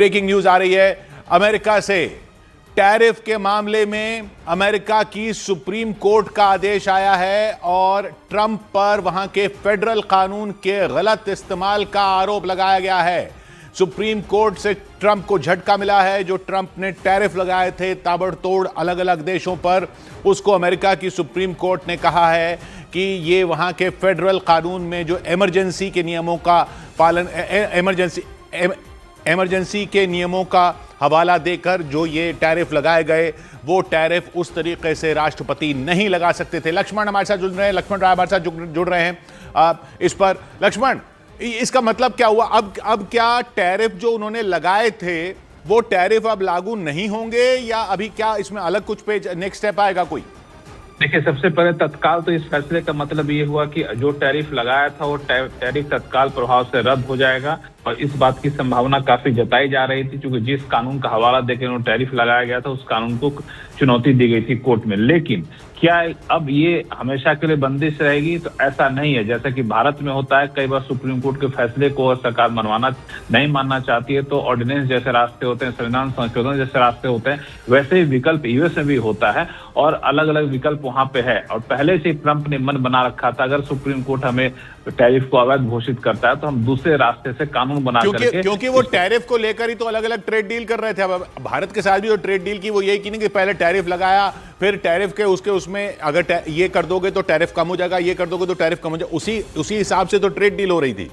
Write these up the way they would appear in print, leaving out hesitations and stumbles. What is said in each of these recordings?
Breaking news आ रही है America से। टैरिफ के मामले में अमेरिका की सुप्रीम कोर्ट का आदेश आया है और ट्रंप पर वहां के फेडरल कानून के गलत इस्तेमाल का आरोप लगाया गया है। सुप्रीम कोर्ट से ट्रंप को झटका मिला है। जो ट्रंप ने टैरिफ लगाए थे ताबड़तोड़ अलग अलग देशों पर, उसको अमेरिका की सुप्रीम कोर्ट ने कहा है कि ये वहां के फेडरल कानून में जो इमरजेंसी के नियमों का पालन, इमरजेंसी के नियमों का हवाला देकर जो ये टैरिफ लगाए गए, वो टैरिफ उस तरीके से राष्ट्रपति नहीं लगा सकते थे। लक्ष्मण हमारे साथ जुड़ रहे हैं, लक्ष्मण राय हमारे साथ जुड़ रहे हैं इस पर। लक्ष्मण, इसका मतलब क्या हुआ? अब क्या टैरिफ जो उन्होंने लगाए थे वो टैरिफ अब लागू नहीं होंगे, या अभी क्या इसमें अलग कुछ पे नेक्स्ट स्टेप आएगा कोई? देखिए, सबसे पहले तत्काल तो इस फैसले का मतलब ये हुआ कि जो टैरिफ लगाया था वो टैरिफ तत्काल प्रभाव से रद्द हो जाएगा, और इस बात की संभावना काफी जताई जा रही थी क्योंकि जिस कानून का हवाला देकर उन्होंने टैरिफ लगाया गया था उस कानून को चुनौती दी गई थी कोर्ट में। लेकिन क्या अब ये हमेशा के लिए बंदिश रहेगी? तो ऐसा नहीं है। जैसा कि भारत में होता है, कई बार सुप्रीम कोर्ट के फैसले को सरकार नहीं मानना चाहती है तो ऑर्डिनेंस जैसे रास्ते होते हैं, संविधान संशोधन जैसे रास्ते होते हैं, वैसे ही विकल्प यूएस में भी होता है और अलग अलग विकल्प वहां पे है। और पहले से ट्रंप ने मन बना रखा था, अगर सुप्रीम कोर्ट हमें टैरिफ को अवैध घोषित करता है तो हम दूसरे रास्ते से कानून बना करके, क्योंकि वो टैरिफ को लेकर ही तो अलग अलग ट्रेड डील कर रहे थे। अब भारत के साथ भी जो ट्रेड डील की वो यही की नहीं कि पहले टैरिफ लगाया, फिर टैरिफ के उसमें अगर ये कर दोगे तो टैरिफ कम हो जाएगा, ये कर दोगे तो टैरिफ कम हो जाएगा। उसी हिसाब से तो ट्रेड डील हो रही थी।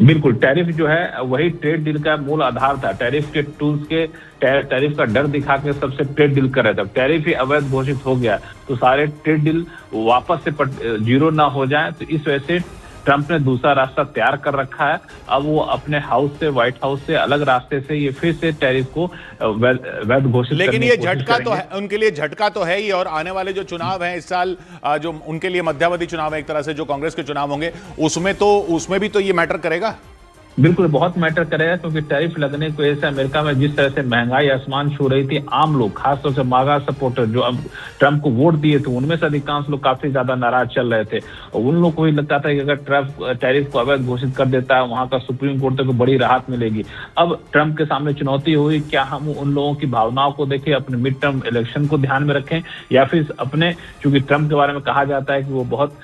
बिल्कुल, टैरिफ जो है वही ट्रेड डील का मूल आधार था। टैरिफ के टूल्स के टैरिफ का डर दिखा के सबसे ट्रेड डील कर रहे थे। टैरिफ ही अवैध घोषित हो गया तो सारे ट्रेड डील वापस से जीरो ना हो जाए, तो इस वजह से ट्रंप ने दूसरा रास्ता तैयार कर रखा है। अब वो अपने हाउस से, व्हाइट हाउस से अलग रास्ते से ये फिर से टैरिफ को वैध घोषित, लेकिन ये झटका तो है उनके लिए, झटका तो है ही। और आने वाले जो चुनाव हैं इस साल, जो उनके लिए मध्यावधि चुनाव है एक तरह से, जो कांग्रेस के चुनाव होंगे, उसमें भी तो ये मैटर करेगा। बिल्कुल, बहुत मैटर करेगा क्योंकि टैरिफ लगने की वजह से अमेरिका में जिस तरह से महंगाई आसमान छू रही थी, आम लोग, खासतौर से मागा सपोर्टर जो अब ट्रंप को वोट दिए थे, उनमें से अधिकांश लोग काफी ज्यादा नाराज चल रहे थे। और उन लोगों को भी लगता था कि अगर ट्रंप टैरिफ को अवैध घोषित कर देता है, वहां का सुप्रीम कोर्ट को बड़ी राहत मिलेगी। अब ट्रंप के सामने चुनौती हुई, क्या हम उन लोगों की भावनाओं को देखें, अपने मिड टर्म इलेक्शन को ध्यान में रखें, या फिर अपने, चूंकि ट्रंप के बारे में कहा जाता है कि वो बहुत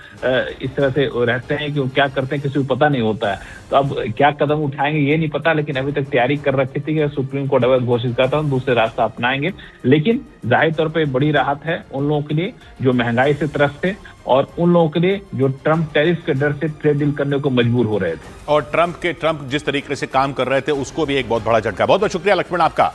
इस तरह से रहते हैं कि वो क्या करते हैं किसी को पता नहीं होता है, तो अब क्या कदम उठाएंगे ये नहीं पता। लेकिन अभी तक तैयारी कर रखी थी कि सुप्रीम कोर्ट अवैध घोषित करता है दूसरे रास्ता अपनाएंगे। लेकिन जाहिर तौर पर बड़ी राहत है उन लोगों के लिए जो महंगाई से त्रस्त थे, और उन लोगों के लिए जो ट्रंप टैरिफ के डर से ट्रेड डील करने को मजबूर हो रहे थे। और ट्रंप जिस तरीके से काम कर रहे थे उसको भी एक बहुत बड़ा झटका। बहुत बहुत शुक्रिया लक्ष्मण आपका।